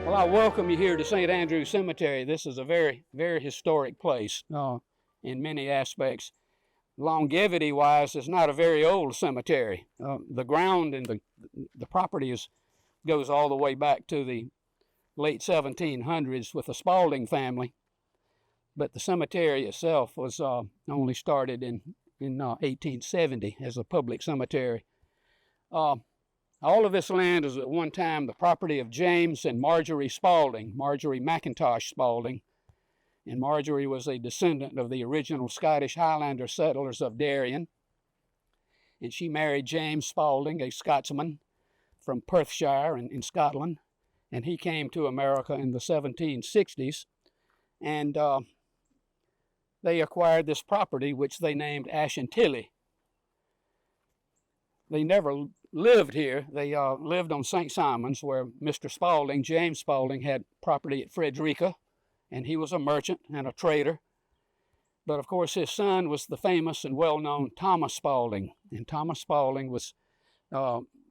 Well, I welcome you here to St. Andrew's Cemetery. This is a very, very historic place in many aspects. Longevity-wise, it's not a very old cemetery. The ground and the property goes all the way back to the late 1700s with the Spalding family, but the cemetery itself was only started in 1870 as a public cemetery. All of this land was at one time the property of James and Marjorie Spalding, Marjorie McIntosh Spalding. And Marjorie was a descendant of the original Scottish Highlander settlers of Darien. And she married James Spalding, a Scotsman from Perthshire in Scotland. And he came to America in the 1760s. And they acquired this property, which they named Ashantilly. They never lived here. They lived on St. Simon's, where Mr. Spalding, James Spalding, had property at Frederica, and he was a merchant and a trader. But of course, his son was the famous and well-known Thomas Spalding, and Thomas Spalding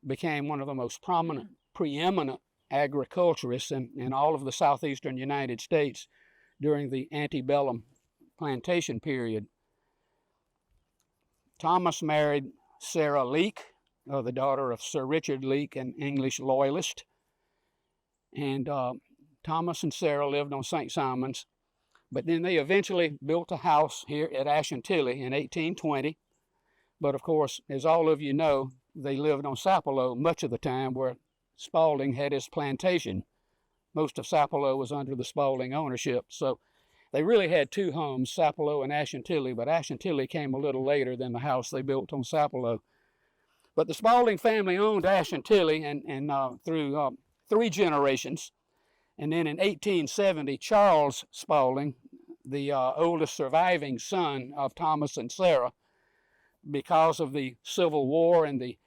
became one of the most prominent, preeminent agriculturists in all of the southeastern United States during the antebellum plantation period. Thomas married Sarah Leake, the daughter of Sir Richard Leake, an English loyalist. And Thomas and Sarah lived on St. Simon's, but then they eventually built a house here at Ashantilly in 1820. But of course, as all of you know, they lived on Sapelo much of the time, where Spalding had his plantation. Most of Sapelo was under the Spalding ownership, so they really had two homes, Sapelo and Ashantilly, but Ashantilly came a little later than the house they built on Sapelo. But the Spalding family owned Ashantilly and through 3 generations. And then in 1870, Charles Spalding, the oldest surviving son of Thomas and Sarah, because of the Civil War and the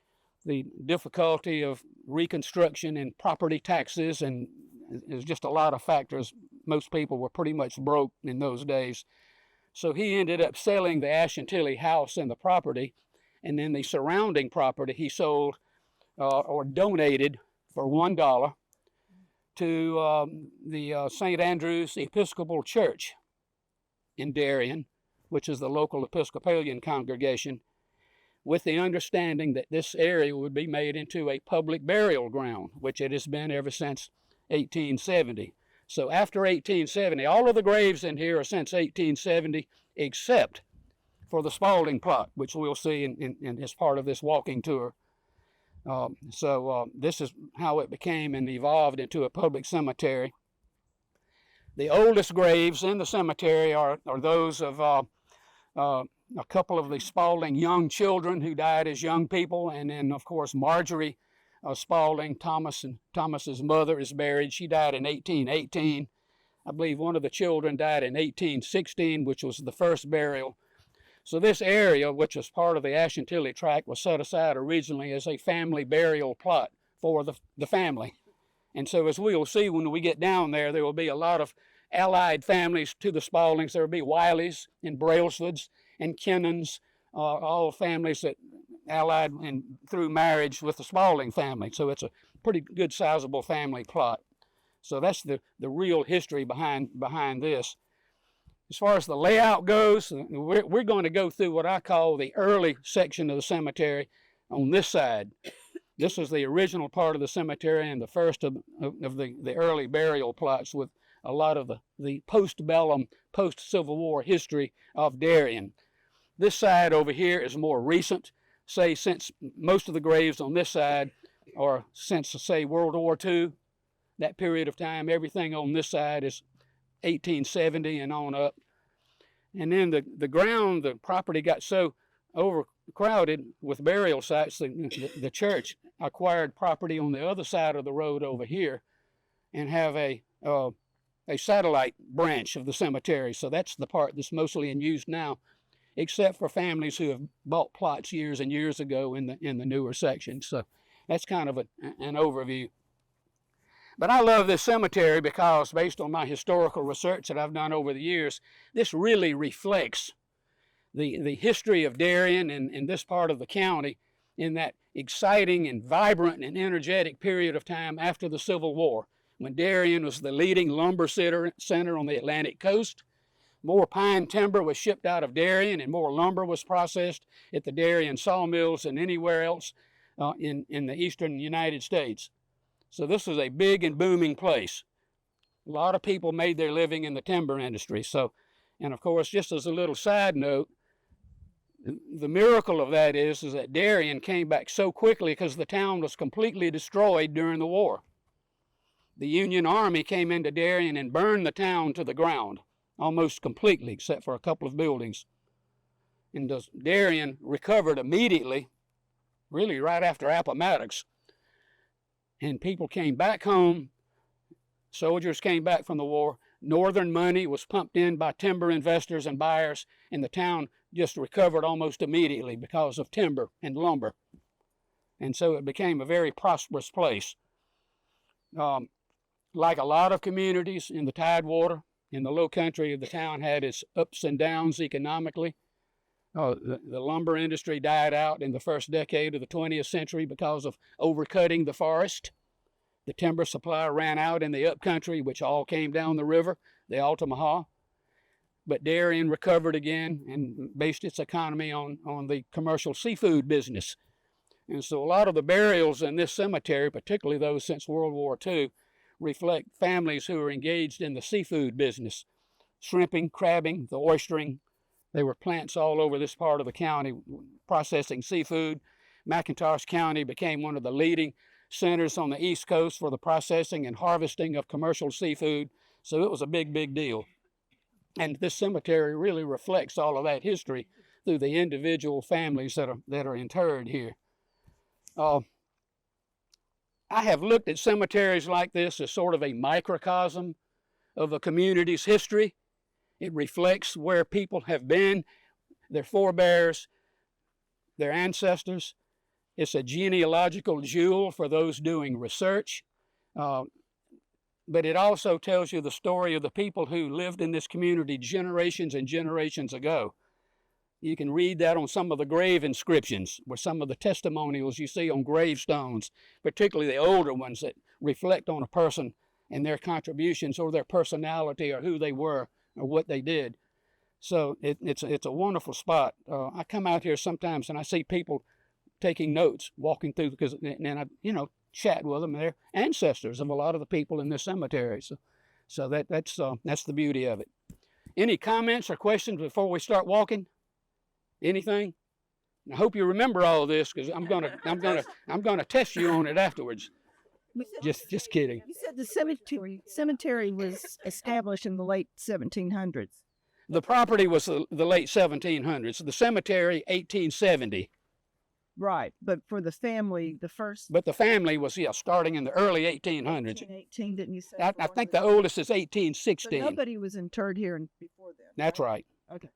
difficulty of reconstruction and property taxes, and there's just a lot of factors. Most people were pretty much broke in those days. So he ended up selling the Ashantilly house and the property, and then the surrounding property he sold or donated for $1 to the St. Andrew's Episcopal Church in Darien, which is the local Episcopalian congregation, with the understanding that this area would be made into a public burial ground, which it has been ever since 1870. So after 1870, all of the graves in here are since 1870, except for the Spalding plot, which we'll see in as part of this walking tour. This is how it became and evolved into a public cemetery. The oldest graves in the cemetery are those of a couple of the Spalding young children who died as young people, and then of course Marjorie Spalding, Thomas's mother, is buried. She died in 1818. I believe one of the children died in 1816, which was the first burial. So this area, which was part of the Ashantilly tract, was set aside originally as a family burial plot for the family. And so as we'll see when we get down there will be a lot of allied families to the Spaldings. There will be Wileys and Brailsfords and Kennons, all families that allied and through marriage with the Spalding family. So it's a pretty good sizable family plot. So that's the real history behind this. As far as the layout goes, we're going to go through what I call the early section of the cemetery on this side. This is the original part of the cemetery and the first of the early burial plots, with a lot of the post-bellum, post-Civil War history of Darien. This side over here is more recent, say since most of the graves on this side are since, say, World War II, that period of time. Everything on this side is 1870 and on up. And then the property got so overcrowded with burial sites, the church acquired property on the other side of the road over here and have a satellite branch of the cemetery. So that's the part that's mostly in use now, except for families who have bought plots years and years ago in the newer section. So that's kind of an overview. But I love this cemetery because, based on my historical research that I've done over the years, this really reflects the history of Darien and this part of the county in that exciting and vibrant and energetic period of time after the Civil War, when Darien was the leading lumber center on the Atlantic coast. More pine timber was shipped out of Darien, and more lumber was processed at the Darien sawmills than anywhere else in the eastern United States. So this was a big and booming place. A lot of people made their living in the timber industry. So, and of course, just as a little side note, the miracle of that is that Darien came back so quickly because the town was completely destroyed during the war. The Union Army came into Darien and burned the town to the ground, almost completely, except for a couple of buildings. And Darien recovered immediately, really right after Appomattox. And people came back home. Soldiers came back from the war. Northern money was pumped in by timber investors and buyers, and the town just recovered almost immediately because of timber and lumber. And so it became a very prosperous place. Like a lot of communities in the Tidewater, in the low country, the town had its ups and downs economically. The lumber industry died out in the first decade of the 20th century because of overcutting the forest. The timber supply ran out in the upcountry, which all came down the river, the Altamaha. But Darien recovered again and based its economy on the commercial seafood business. And so a lot of the burials in this cemetery, particularly those since World War II, reflect families who were engaged in the seafood business, shrimping, crabbing, the oystering. There were plants all over this part of the county processing seafood. McIntosh County became one of the leading centers on the East Coast for the processing and harvesting of commercial seafood. So it was a big, big deal. And this cemetery really reflects all of that history through the individual families that are interred here. I have looked at cemeteries like this as sort of a microcosm of a community's history. It reflects where people have been, their forebears, their ancestors. It's a genealogical jewel for those doing research. But it also tells you the story of the people who lived in this community generations and generations ago. You can read that on some of the grave inscriptions, or some of the testimonials you see on gravestones, particularly the older ones that reflect on a person and their contributions or their personality or who they were or what they did. So it's a wonderful spot. I come out here sometimes and I see people taking notes, walking through, and I, chat with them. They're ancestors of a lot of the people in this cemetery. So that's the beauty of it. Any comments or questions before we start walking? Anything? I hope you remember all of this, because I'm gonna test you on it afterwards. Just kidding. You said the cemetery was established in the late 1700s. The property was the late 1700s. The cemetery 1870. Right, but for the family, the first... But the family was, starting in the early 1800s. 1818, didn't you say? I think the oldest is 1816. So nobody was interred here before then. That's right. Okay.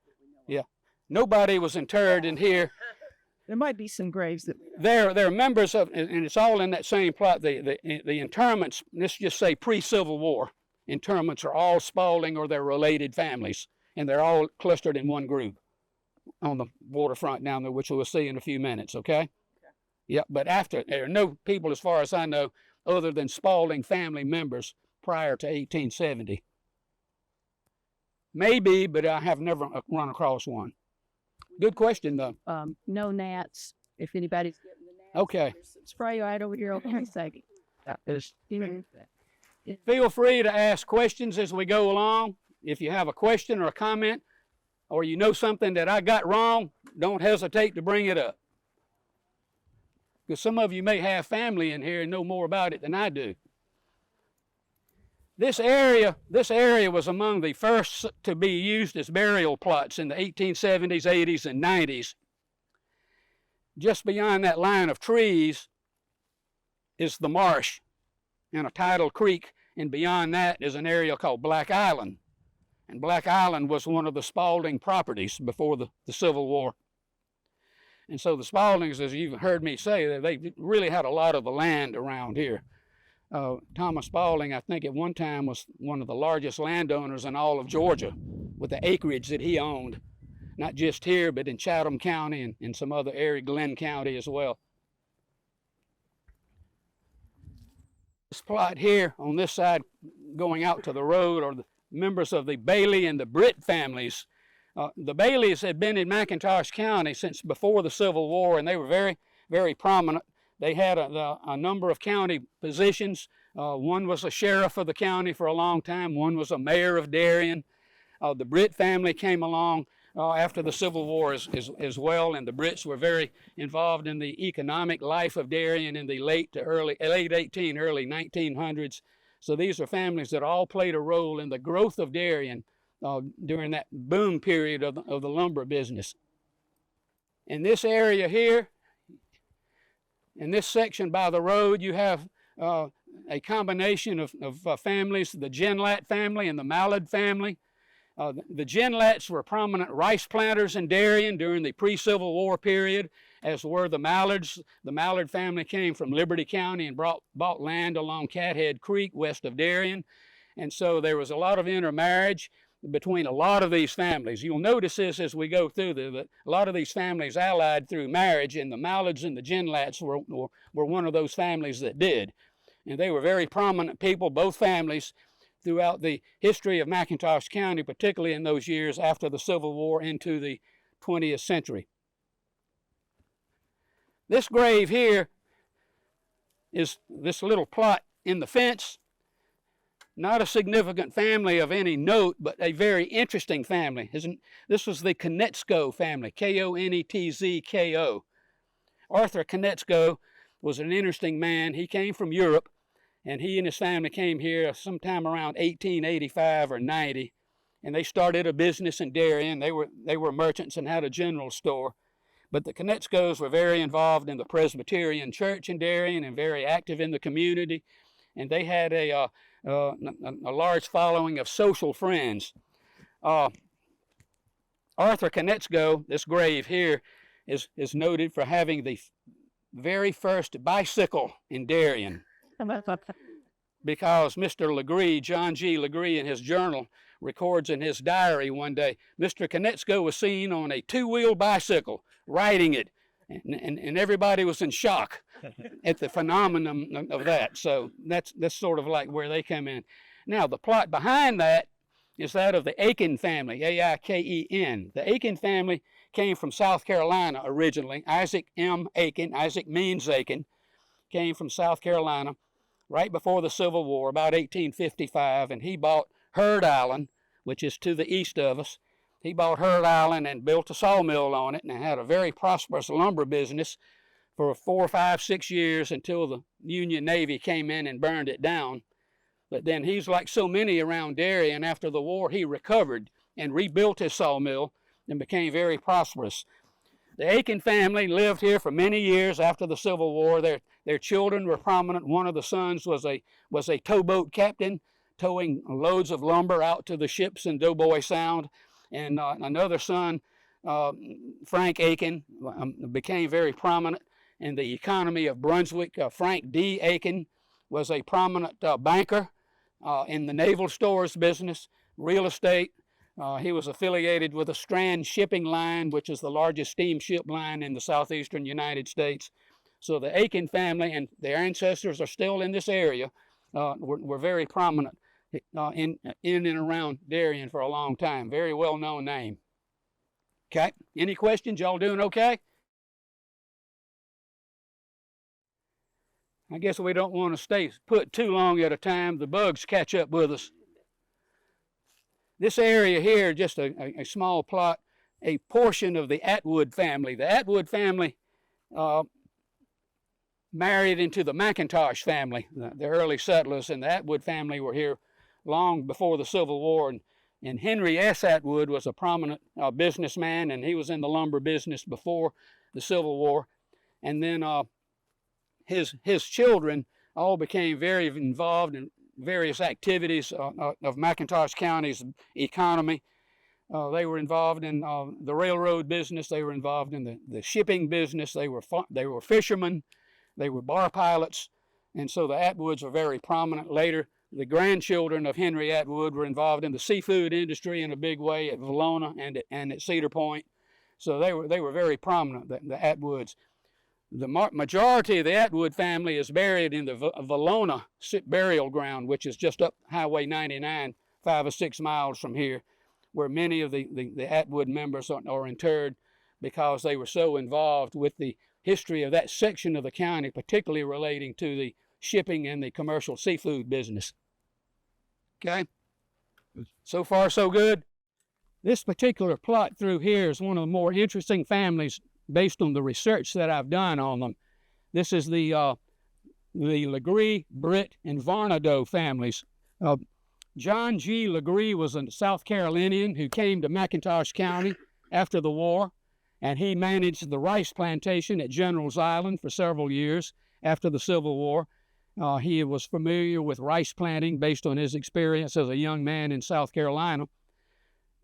Yeah. Nobody was interred in here. There might be some graves that... They're members of, and it's all in that same plot, the interments, let's just say pre-Civil War, interments are all Spalding or their related families, and they're all clustered in one group on the waterfront down there, which we'll see in a few minutes, okay? Yeah, but there are no people, as far as I know, other than Spalding family members prior to 1870. Maybe, but I have never run across one. Good question, though. No gnats, if anybody's getting the gnats. Okay. There's some spray right over here on the second. Feel free to ask questions as we go along. If you have a question or a comment, or you know something that I got wrong, don't hesitate to bring it up. Because some of you may have family in here and know more about it than I do. This area was among the first to be used as burial plots in the 1870s, 80s, and 90s. Just beyond that line of trees is the marsh and a tidal creek, and beyond that is an area called Black Island. And Black Island was one of the Spalding properties before the Civil War. And so the Spaldings, as you've heard me say, they really had a lot of the land around here. Thomas Spalding, I think at one time, was one of the largest landowners in all of Georgia with the acreage that he owned, not just here, but in Chatham County and in some other area, Glenn County as well. This plot here on this side going out to the road are the members of the Bailey and the Britt families. The Baileys had been in McIntosh County since before the Civil War, and they were very, very prominent. They had a number of county positions. One was a sheriff of the county for a long time. One was a mayor of Darien. The Britt family came along after the Civil War as well, and the Britts were very involved in the economic life of Darien in the late 1900s. So these are families that all played a role in the growth of Darien during that boom period of the lumber business. In this area here, in this section by the road, you have a combination of families, the Genlat family and the Mallard family. The Genlats were prominent rice planters in Darien during the pre-Civil War period, as were the Mallards. The Mallard family came from Liberty County and bought land along Cathead Creek west of Darien. And so there was a lot of intermarriage between a lot of these families. You'll notice this as we go through that a lot of these families allied through marriage, and the Mallards and the Genlats were one of those families that did. And they were very prominent people, both families, throughout the history of McIntosh County, particularly in those years after the Civil War into the 20th century. This grave here is this little plot in the fence. Not a significant family of any note, but a very interesting family. This was the Konetzko family, K-O-N-E-T-Z-K-O. Arthur Konetzko was an interesting man. He came from Europe, and he and his family came here sometime around 1885 or 90, and they started a business in Darien. They were merchants and had a general store. But the Konetzkos were very involved in the Presbyterian Church in Darien and very active in the community, and they had a large following of social friends. Arthur Konetzko, this grave here, is noted for having the very first bicycle in Darien, because Mr. Legree, John G. Legree, in his journal, records in his diary one day, Mr. Konetzko was seen on a two-wheel bicycle, riding it, and everybody was in shock at the phenomenon of that. So that's sort of like where they come in. Now, the plot behind that is that of the Aiken family, A-I-K-E-N. The Aiken family came from South Carolina originally. Isaac M. Aiken, Isaac means Aiken, came from South Carolina right before the Civil War, about 1855, and he bought Herd Island, which is to the east of us. He bought Herd Island and built a sawmill on it and had a very prosperous lumber business for 4, 5, 6 years until the Union Navy came in and burned it down. But then he's like so many around Darien, after the war he recovered and rebuilt his sawmill and became very prosperous. The Aiken family lived here for many years after the Civil War. Their children were prominent. One of the sons was a towboat captain, towing loads of lumber out to the ships in Doughboy Sound. And another son, Frank Aiken, became very prominent in the economy of Brunswick. Frank D. Aiken was a prominent banker in the naval stores business, real estate. He was affiliated with the Strand Shipping Line, which is the largest steamship line in the southeastern United States. So the Aiken family and their ancestors are still in this area, were very prominent in and around Darien for a long time. Very well-known name. Okay, any questions? Y'all doing okay? I guess we don't want to stay put too long at a time. The bugs catch up with us. This area here, just a small plot, a portion of the Atwood family. The Atwood family married into the McIntosh family, the early settlers, and the Atwood family were here long before the Civil War. And Henry S. Atwood was a prominent businessman, and he was in the lumber business before the Civil War. And then his children all became very involved in various activities of McIntosh County's economy. They were involved in the railroad business. They were involved in the shipping business. They were fishermen. They were bar pilots. And so the Atwoods were very prominent. Later, the grandchildren of Henry Atwood were involved in the seafood industry in a big way at Valona and at Cedar Point. So they were very prominent, the Atwoods. The majority of the Atwood family is buried in the Valona burial ground, which is just up Highway 99, 5 or 6 miles from here, where many of the Atwood members are interred because they were so involved with the history of that section of the county, particularly relating to the shipping and the commercial seafood business. Okay? So far, so good. This particular plot through here is one of the more interesting families based on the research that I've done on them. This is the Legare, Britt, and Varnedoe families. John G. Legare was a South Carolinian who came to McIntosh County after the war, and he managed the rice plantation at General's Island for several years after the Civil War. He was familiar with rice planting based on his experience as a young man in South Carolina.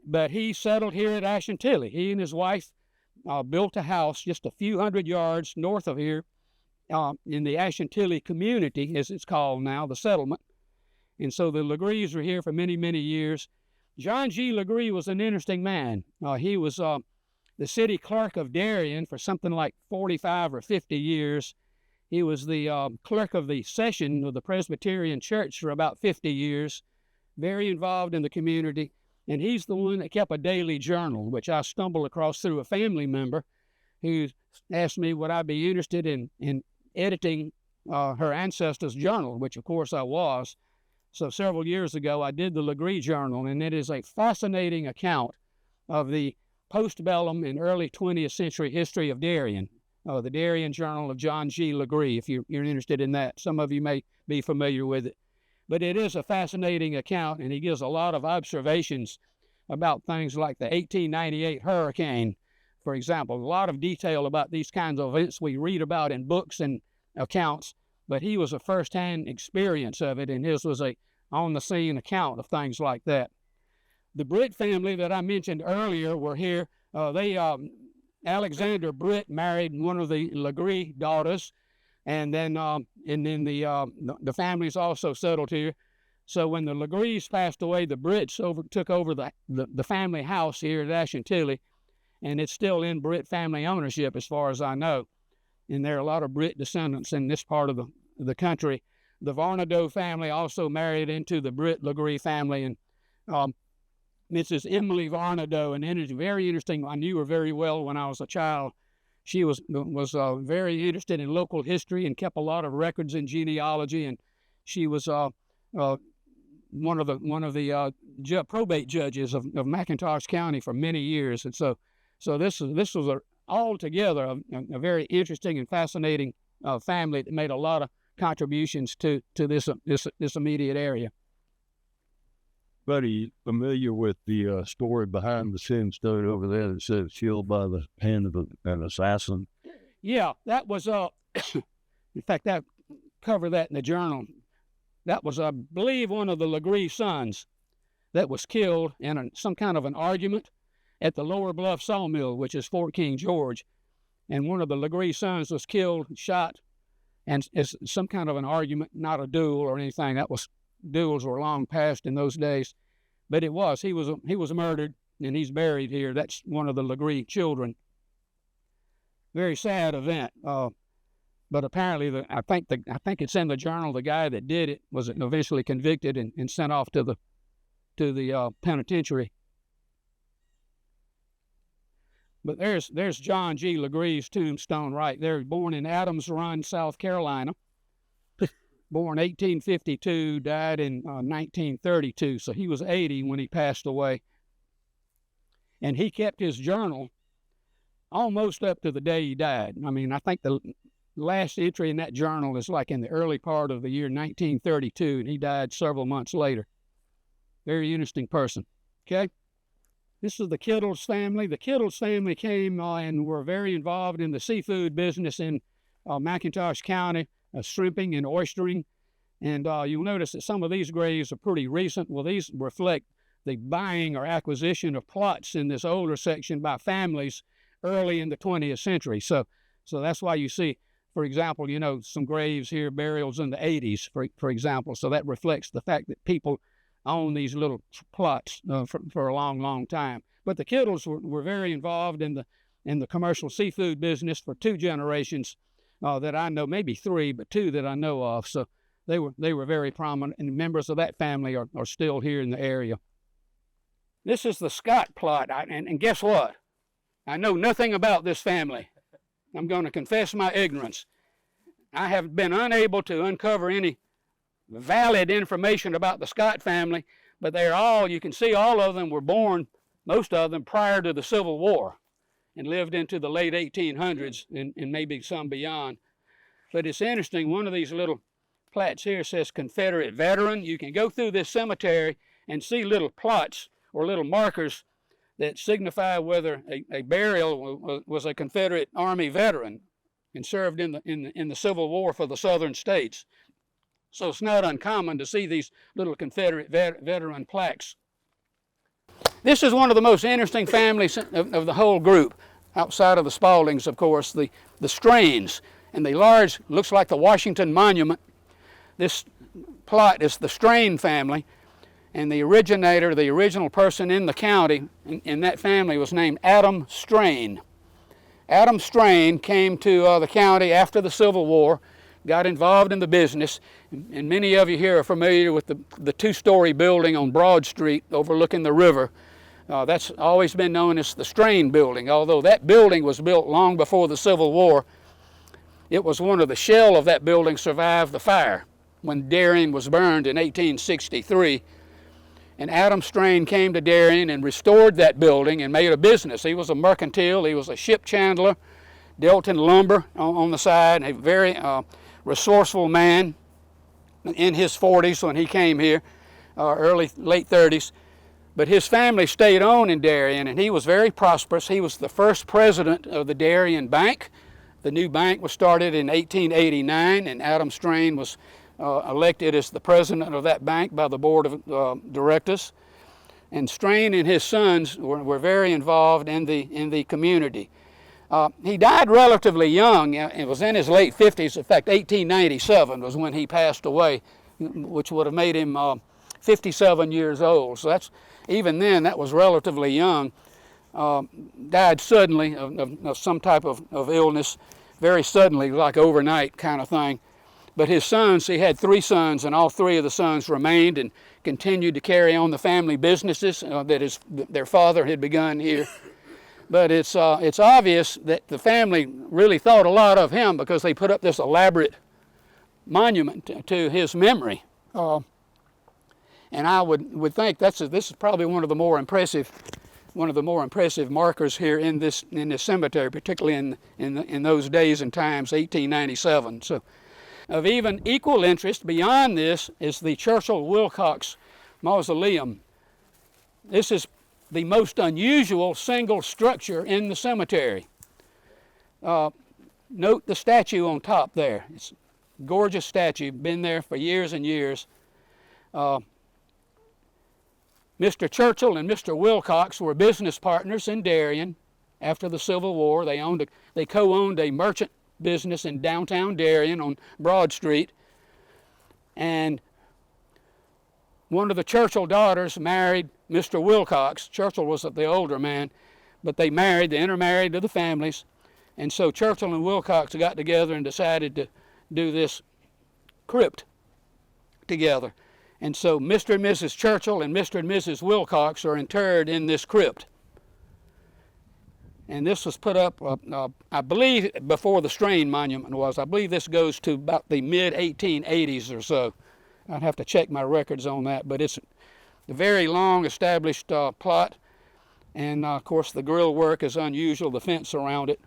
But he settled here at Ashantilly. He and his wife built a house just a few hundred yards north of here in the Ashantilly community, as it's called now, the settlement. And so the Legares were here for many, many years. John G. Legare was an interesting man. He was the city clerk of Darien for something like 45 or 50 years. He was the clerk of the session of the Presbyterian Church for about 50 years, very involved in the community. And he's the one that kept a daily journal, which I stumbled across through a family member who asked me would I be interested in editing her ancestors' journal, which of course I was. So several years ago, I did the Legare Journal, and it is a fascinating account of the postbellum and early 20th century history of Darien, the Darien Journal of John G. Legare, if you're interested in that. Some of you may be familiar with it. But it is a fascinating account, and he gives a lot of observations about things like the 1898 hurricane, for example. A lot of detail about these kinds of events we read about in books and accounts, but he was a first-hand experience of it, and his was a on-the-scene account of things like that. The Britt family that I mentioned earlier were here. Alexander Britt married one of the Legare daughters, and then the families also settled here. So when the Legares passed away, the Britts took over the family house here at Ashantilly, and it's still in Britt family ownership as far as I know. And there are a lot of Britt descendants in this part of the country. The Varnedoe family also married into the Britt Legare family, and Mrs. Emily Varnedoe, and it is very interesting. I knew her very well when I was a child. She was very interested in local history and kept a lot of records in genealogy, and she was one of the probate judges of McIntosh County for many years. And so this was altogether a very interesting and fascinating family that made a lot of contributions to this immediate area. Buddy, familiar with the story behind the sandstone over there that says killed by the hand of an assassin? Yeah, that was, in fact, I cover that in the journal. That was, I believe, one of the Legare sons that was killed in some kind of an argument at the Lower Bluff Sawmill, which is Fort King, Georgia. And one of the Legare sons was killed, shot, and it's some kind of an argument, not a duel or anything. Duels were long past in those days, but he was murdered, and he's buried here. That's one of the Legare children. Very sad event, but apparently I think it's in the journal. The guy that did it was eventually convicted and sent off to the penitentiary. But there's John G. Legare's tombstone right there. Born in Adams Run, South Carolina. Born 1852, died in 1932, so he was 80 when he passed away. And he kept his journal almost up to the day he died. I mean, I think the last entry in that journal is like in the early part of the year 1932, and he died several months later. Very interesting person. Okay? This is the Kittles family. The Kittles family came and were very involved in the seafood business in McIntosh County. Shrimping and oystering, and you'll notice that some of these graves are pretty recent. Well, these reflect the buying or acquisition of plots in this older section by families early in the 20th century. So that's why you see, for example, some graves here, burials in the 80s, for example. So that reflects the fact that people own these little plots for a long, long time. But the Kittles were very involved in the commercial seafood business for 2 generations. that I know, maybe 3, but 2 that I know of. So they were very prominent, and members of that family are still here in the area. This is the Scott plot, and guess what? I know nothing about this family. I'm going to confess my ignorance. I have been unable to uncover any valid information about the Scott family, but they're all, you can see all of them were born, most of them, prior to the Civil War and lived into the late 1800s and maybe some beyond. But it's interesting, one of these little plats here says Confederate veteran. You can go through this cemetery and see little plots or little markers that signify whether a burial was a Confederate Army veteran and served in the Civil War for the southern states. So it's not uncommon to see these little Confederate veteran plaques. This is one of the most interesting families of the whole group, outside of the Spaldings, of course, the Strains. And the large, looks like the Washington Monument. This plot is the Strain family, and the originator, the original person in the county in that family was named Adam Strain. Adam Strain came to the county after the Civil War, got involved in the business, and many of you here are familiar with the 2-story building on Broad Street overlooking the river. That's always been known as the Strain building. Although that building was built long before the Civil War, it was one of the shell of that building survived the fire when Darien was burned in 1863. And Adam Strain came to Darien and restored that building and made a business. He was a mercantile, he was a ship chandler, dealt in lumber on the side, a very resourceful man in his 40s when he came here, late 30s. But his family stayed on in Darien, and he was very prosperous. He was the first president of the Darien Bank. The new bank was started in 1889, and Adam Strain was elected as the president of that bank by the board of directors. And Strain and his sons were very involved in the community. He died relatively young. It was in his late 50s. In fact, 1897 was when he passed away, which would have made him 57 years old. So even then, that was relatively young. Died suddenly of some type of illness, very suddenly, like overnight kind of thing. But his sons, he had 3 sons, and all 3 of the sons remained and continued to carry on the family businesses that their father had begun here. But it's obvious that the family really thought a lot of him because they put up this elaborate monument to his memory. And I would think this is probably one of the more impressive markers here in this cemetery, particularly in those days and times, 1897. So, of even equal interest beyond this is the Churchill Wilcox Mausoleum. This is the most unusual single structure in the cemetery. Note the statue on top there. It's a gorgeous statue, been there for years and years. Mr. Churchill and Mr. Wilcox were business partners in Darien after the Civil War. They co-owned a merchant business in downtown Darien on Broad Street. And one of the Churchill daughters married Mr. Wilcox. Churchill was the older man, but they intermarried to the families. And so Churchill and Wilcox got together and decided to do this crypt together. And so Mr. and Mrs. Churchill and Mr. and Mrs. Wilcox are interred in this crypt. And this was put up, I believe, before the Strain Monument was. I believe this goes to about the mid-1880s or so. I'd have to check my records on that, but it's a very long established plot. And of course the grill work is unusual, the fence around it.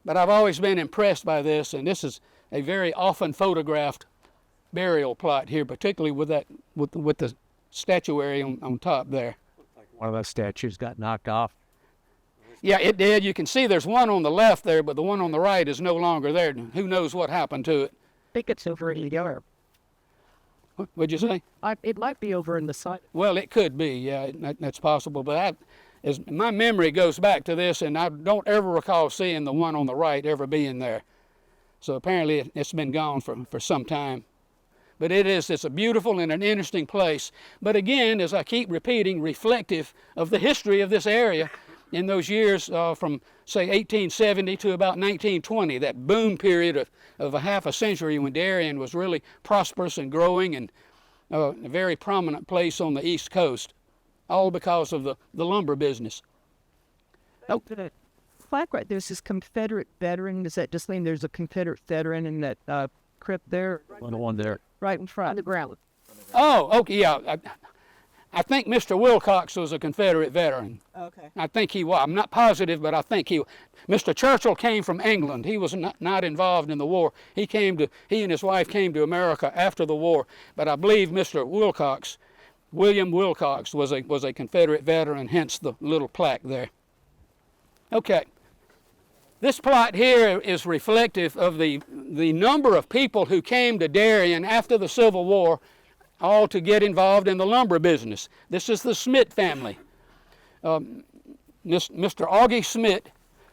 But I've always been impressed by this, and this is a very often photographed burial plot here, particularly with the statuary on top there. Like one of those statues got knocked off. Yeah, it did. You can see there's one on the left there, but the one on the right is no longer there. Who knows what happened to it? I think it's over in the other. What'd you say? It might be over in the side. Well, it could be. Yeah, that's possible. But as my memory goes back to this, and I don't ever recall seeing the one on the right ever being there. So apparently it's been gone for some time. But it's a beautiful and an interesting place. But again, as I keep repeating, reflective of the history of this area in those years from, say, 1870 to about 1920, that boom period of a half a century when Darien was really prosperous and growing and a very prominent place on the East Coast, all because of the lumber business. Oh, the plaque right there says Confederate veteran. Does that just mean there's a Confederate veteran in that crypt there? On the one there. Right in front. On the ground. Oh, okay, yeah. I think Mr. Wilcox was a Confederate veteran. Okay. I think he was. I'm not positive, but I think he. Mr. Churchill came from England. He was not involved in the war. He and his wife came to America after the war. But I believe Mr. Wilcox, William Wilcox, was a Confederate veteran. Hence the little plaque there. Okay. This plot here is reflective of the number of people who came to Darien after the Civil War, all to get involved in the lumber business. This is the Smith family. Mr. Augie Smith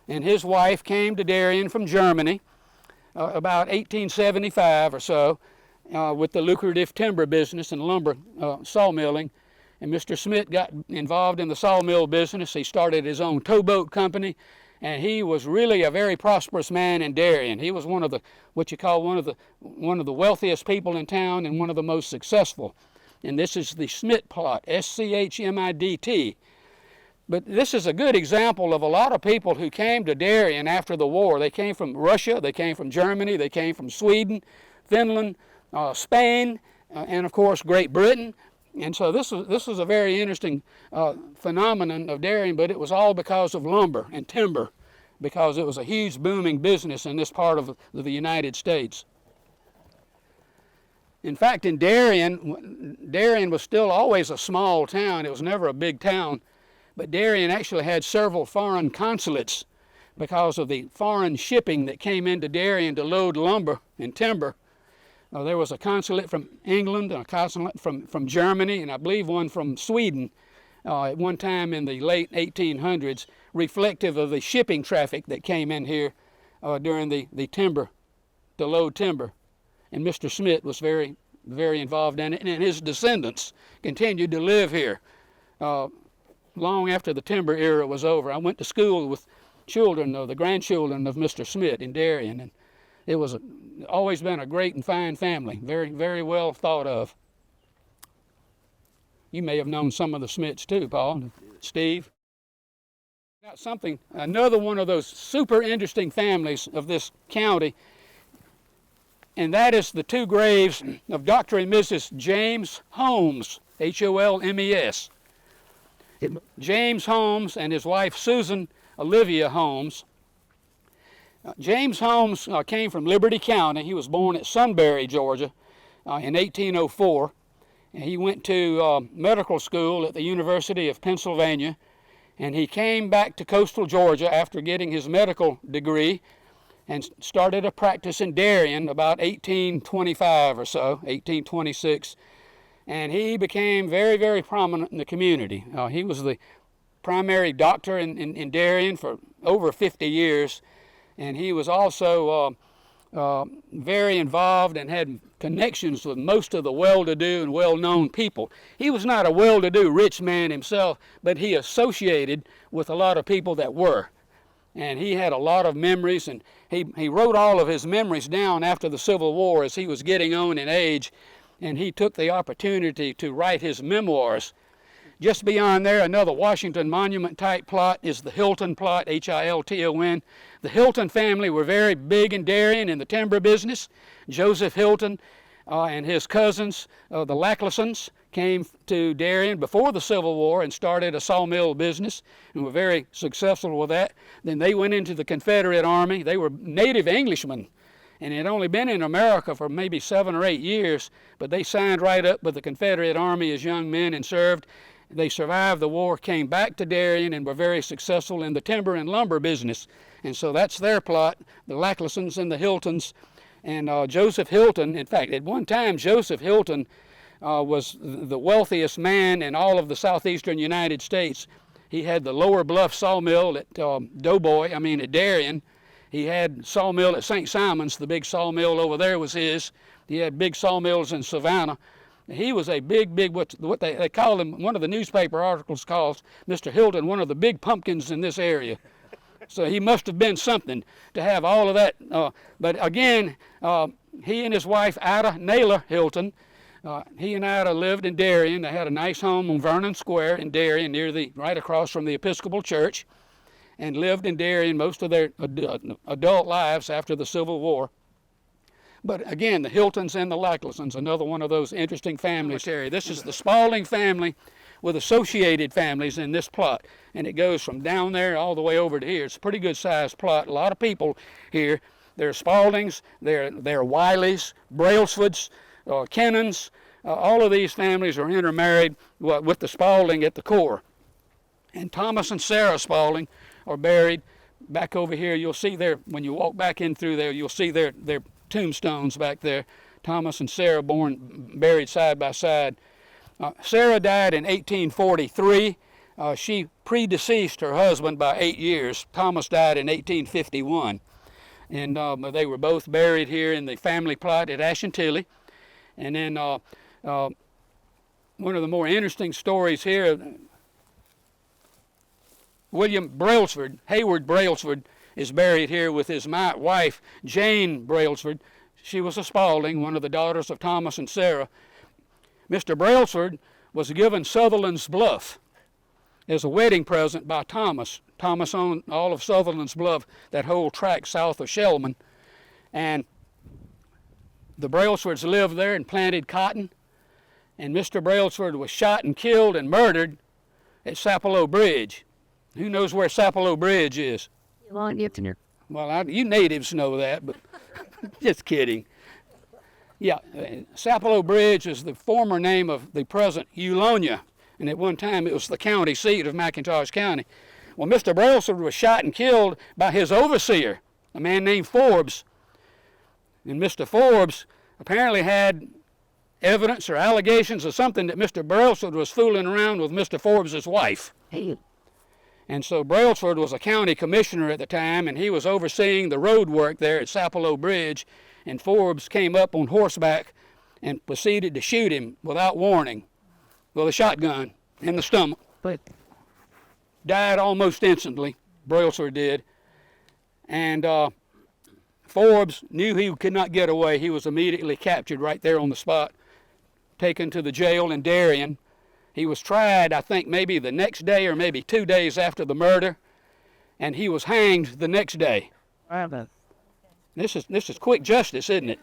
and his wife came to Darien from Germany about 1875 or so with the lucrative timber business and lumber sawmilling. And Mr. Smith got involved in the sawmill business. He started his own towboat company, and he was really a very prosperous man in Darien. He was one of the, what you call one of the wealthiest people in town and one of the most successful. And this is the Smith plot, S-C-H-M-I-D-T. But this is a good example of a lot of people who came to Darien after the war. They came from Russia, they came from Germany, they came from Sweden, Finland, Spain, and of course Great Britain. And so this was a very interesting phenomenon of Darien, but it was all because of lumber and timber, because it was a huge booming business in this part of the United States. In fact, in Darien was still always a small town. It was never a big town, but Darien actually had several foreign consulates because of the foreign shipping that came into Darien to load lumber and timber. There was a consulate from England, and a consulate from Germany, and I believe one from Sweden at one time in the late 1800s, reflective of the shipping traffic that came in here during the timber, to load timber. And Mr. Smith was very, very involved in it, and his descendants continued to live here long after the timber era was over. I went to school with children, the grandchildren of Mr. Smith in Darien, and it was always been a great and fine family, very, very well thought of. You may have known some of the Smiths too, Paul, Steve. Got something, another one of those super interesting families of this county, and that is the two graves of Dr. and Mrs. James Holmes, H-O-L-M-E-S. James Holmes and his wife Susan Olivia Holmes. James Holmes came from Liberty County. He was born at Sunbury, Georgia in 1804. And he went to medical school at the University of Pennsylvania, and he came back to coastal Georgia after getting his medical degree and started a practice in Darien about 1825 or so, 1826. And he became very, very prominent in the community. He was the primary doctor in Darien for over 50 years. And he was also very involved and had connections with most of the well-to-do and well-known people. He was not a well-to-do rich man himself, but he associated with a lot of people that were. And he had a lot of memories, and he wrote all of his memories down after the Civil War as he was getting on in age, and he took the opportunity to write his memoirs. Just beyond there, another Washington Monument type plot is the Hilton plot, H-I-L-T-O-N. The Hilton family were very big in Darien in the timber business. Joseph Hilton and his cousins, the Lacklisons, came to Darien before the Civil War and started a sawmill business and were very successful with that. Then they went into the Confederate Army. They were native Englishmen and had only been in America for maybe 7 or 8 years, but they signed right up with the Confederate Army as young men and served. They survived the war, came back to Darien, and were very successful in the timber and lumber business. And so that's their plot, the Lacklisons and the Hiltons. And Joseph Hilton, in fact, at one time, Joseph Hilton was the wealthiest man in all of the southeastern United States. He had the Lower Bluff sawmill at at Darien. He had sawmill at St. Simon's, the big sawmill over there was his. He had big sawmills in Savannah. He was a big, what they call him, one of the newspaper articles calls Mr. Hilton one of the big pumpkins in this area. So he must have been something to have all of that. But again, he and his wife, Ida Naylor Hilton, he and Ida lived in Darien. They had a nice home on Vernon Square in Darien, right across from the Episcopal Church, and lived in Darien most of their adult lives after the Civil War. But again, the Hiltons and the Lacklisons, another one of those interesting families. This is the Spalding family with associated families in this plot. And it goes from down there all the way over to here. It's a pretty good sized plot. A lot of people here. There are Spaldings, there are Wileys, Brailsfords, Kennons. All of these families are intermarried with the Spalding at the core. And Thomas and Sarah Spalding are buried back over here. You'll see there, when you walk back in through there, you'll see their tombstones back there. Thomas and Sarah buried side by side. Sarah died in 1843. She predeceased her husband by 8 years. Thomas died in 1851. And they were both buried here in the family plot at Ashantilly. And then one of the more interesting stories here, William Brailsford, Hayward Brailsford, is buried here with his wife, Jane Brailsford. She was a Spalding, one of the daughters of Thomas and Sarah. Mr. Brailsford was given Sutherland's Bluff as a wedding present by Thomas. Thomas owned all of Sutherland's Bluff, that whole tract south of Shellman. And the Brailsfords lived there and planted cotton. And Mr. Brailsford was shot and killed and murdered at Sapelo Bridge. Who knows where Sapelo Bridge is? Well, you natives know that, but just kidding. Yeah, Sapelo Bridge is the former name of the present Eulonia, and at one time it was the county seat of McIntosh County. Well, Mr. Brailsford was shot and killed by his overseer, a man named Forbes. And Mr. Forbes apparently had evidence or allegations of something that Mr. Brailsford was fooling around with Mr. Forbes' wife. And so Brailsford was a county commissioner at the time, and he was overseeing the road work there at Sapelo Bridge, and Forbes came up on horseback and proceeded to shoot him without warning with a shotgun in the stomach. But died almost instantly, Brailsford did. And Forbes knew he could not get away. He was immediately captured right there on the spot, taken to the jail in Darien. He was tried, I think, maybe the next day or maybe 2 days after the murder, and he was hanged the next day. This is quick justice, isn't it?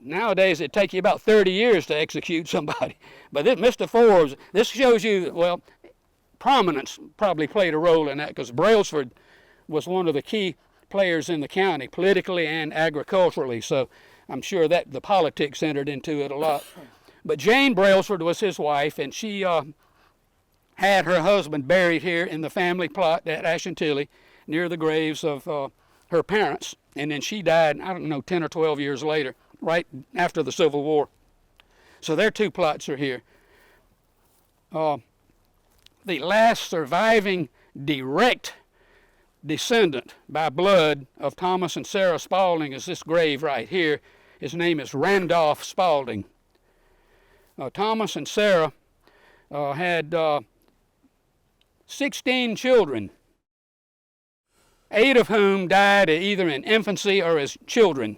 Nowadays, it'd take you about 30 years to execute somebody. But Mr. Forbes, this shows you, well, prominence probably played a role in that, because Brailsford was one of the key players in the county, politically and agriculturally. So I'm sure that the politics entered into it a lot. But Jane Brailsford was his wife, and she had her husband buried here in the family plot at Ashantilly, near the graves of her parents. And then she died, I don't know, 10 or 12 years later, right after the Civil War. So their two plots are here. The last surviving direct descendant by blood of Thomas and Sarah Spalding is this grave right here. His name is Randolph Spalding. Thomas and Sarah had 16 children, 8 of whom died either in infancy or as children.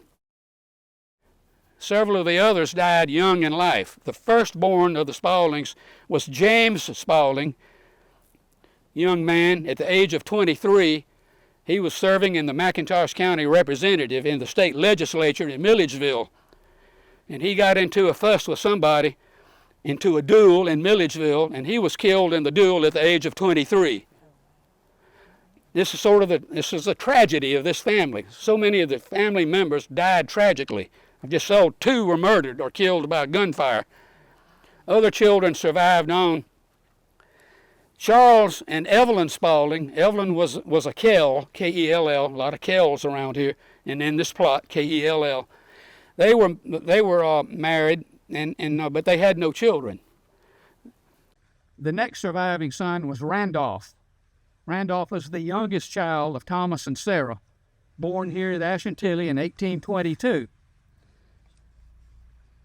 Several of the others died young in life. The firstborn of the Spaldings was James Spalding, young man at the age of 23. He was serving in the McIntosh County representative in the state legislature in Milledgeville. And he got into a fuss with somebody, into a duel in Milledgeville, and he was killed in the duel at the age of 23. This is a tragedy of this family. So many of the family members died tragically. I just saw 2 were murdered or killed by gunfire. Other children survived on. Charles and Evelyn Spalding. Evelyn was a Kell, K-E-L-L, a lot of Kells around here, and in this plot, K-E-L-L. They were married, but they had no children. The next surviving son was Randolph. Randolph was the youngest child of Thomas and Sarah, born here at Ashantilly in 1822.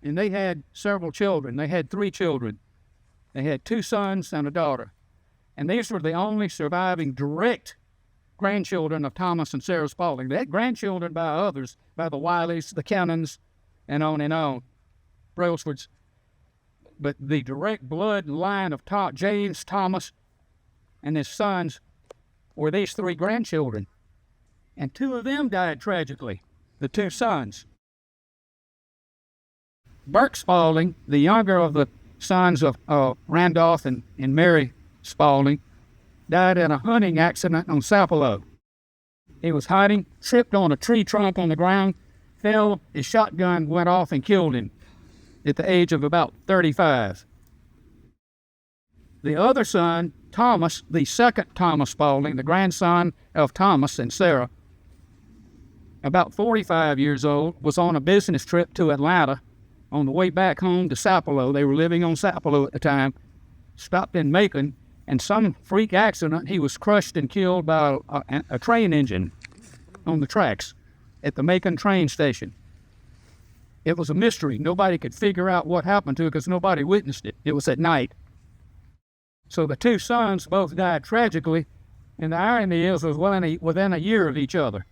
and they had several children. They had 3 children. They had 2 sons and a daughter. And these were the only surviving direct grandchildren of Thomas and Sarah Spalding. They had grandchildren by others, by the Wileys, the Cannons, and on, Brailsfords. But the direct blood line of James, Thomas, and his sons were these 3 grandchildren. And 2 of them died tragically, the 2 sons. Burke Spalding, the younger of the sons of Randolph and Mary Spalding, died in a hunting accident on Sapelo. He was hunting, tripped on a tree trunk on the ground, fell, his shotgun went off and killed him at the age of about 35. The other son, Thomas, the second Thomas Spalding, the grandson of Thomas and Sarah, about 45 years old, was on a business trip to Atlanta. On the way back home to Sapelo, they were living on Sapelo at the time, stopped in Macon, and some freak accident, he was crushed and killed by a train engine on the tracks at the Macon train station. It was a mystery. Nobody could figure out what happened to it because nobody witnessed it. It was at night. So the 2 sons both died tragically, and the irony is, was within a year of each other.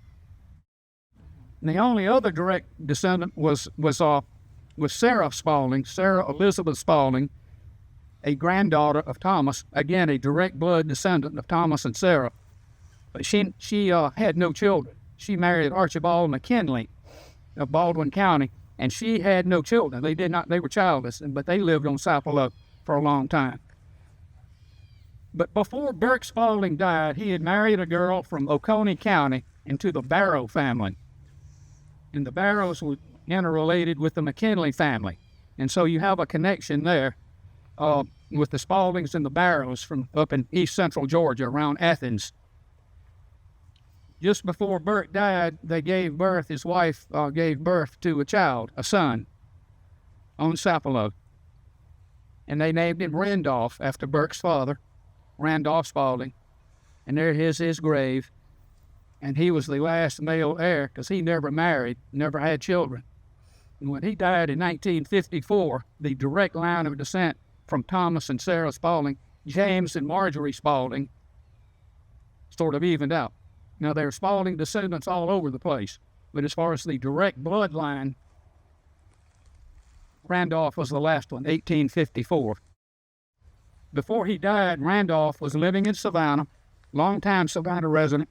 And the only other direct descendant was Sarah Spalding, Sarah Elizabeth Spalding, a granddaughter of Thomas, again a direct blood descendant of Thomas and Sarah. But she had no children. She married Archibald McKinley of Baldwin County, and she had no children. They were childless, but they lived on Sapelo for a long time. But before Burke Spalding died, he had married a girl from Oconee County into the Barrow family. And the Barrows were interrelated with the McKinley family. And so you have a connection there with the Spaldings and the Barrows from up in east central Georgia around Athens. Just before Burke died, his wife gave birth to a child, a son, on Sapelo. And they named him Randolph after Burke's father, Randolph Spalding. And there is his grave. And he was the last male heir because he never married, never had children. And when he died in 1954, the direct line of descent from Thomas and Sarah Spalding, James and Marjorie Spalding, sort of evened out. Now, there are Spalding descendants all over the place, but as far as the direct bloodline, Randolph was the last one, 1854. Before he died, Randolph was living in Savannah, longtime Savannah resident,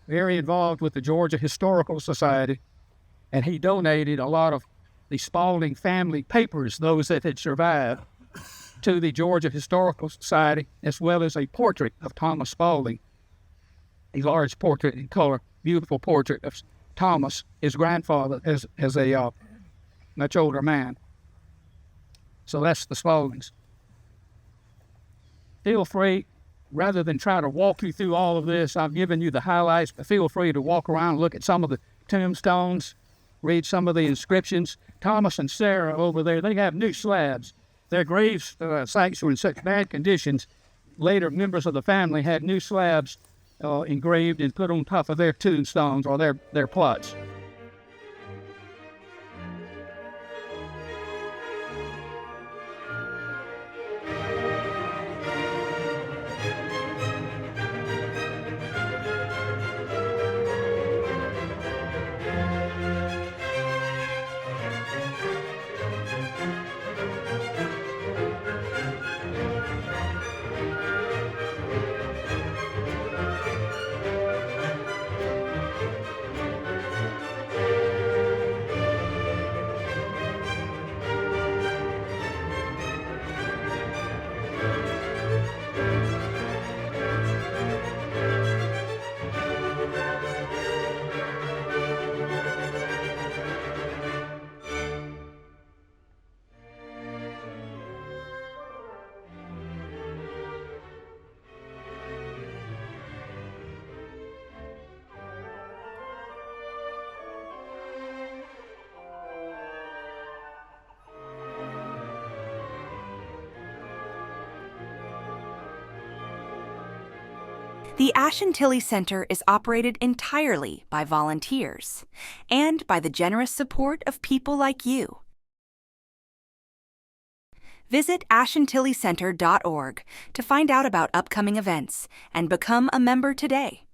very involved with the Georgia Historical Society, and he donated a lot of the Spalding family papers, those that had survived, to the Georgia Historical Society, as well as a portrait of Thomas Spalding, a large portrait in color, beautiful portrait of Thomas, his grandfather, as a much older man. So that's the Spaldings. Feel free, rather than try to walk you through all of this, I've given you the highlights, but feel free to walk around and look at some of the tombstones, read some of the inscriptions. Thomas and Sarah over there, they have new slabs. Their grave sites were in such bad conditions. Later, members of the family had new slabs engraved and put on top of their tombstones or their plots. The Ashantilly Center is operated entirely by volunteers and by the generous support of people like you. Visit AshantillyCenter.org to find out about upcoming events and become a member today.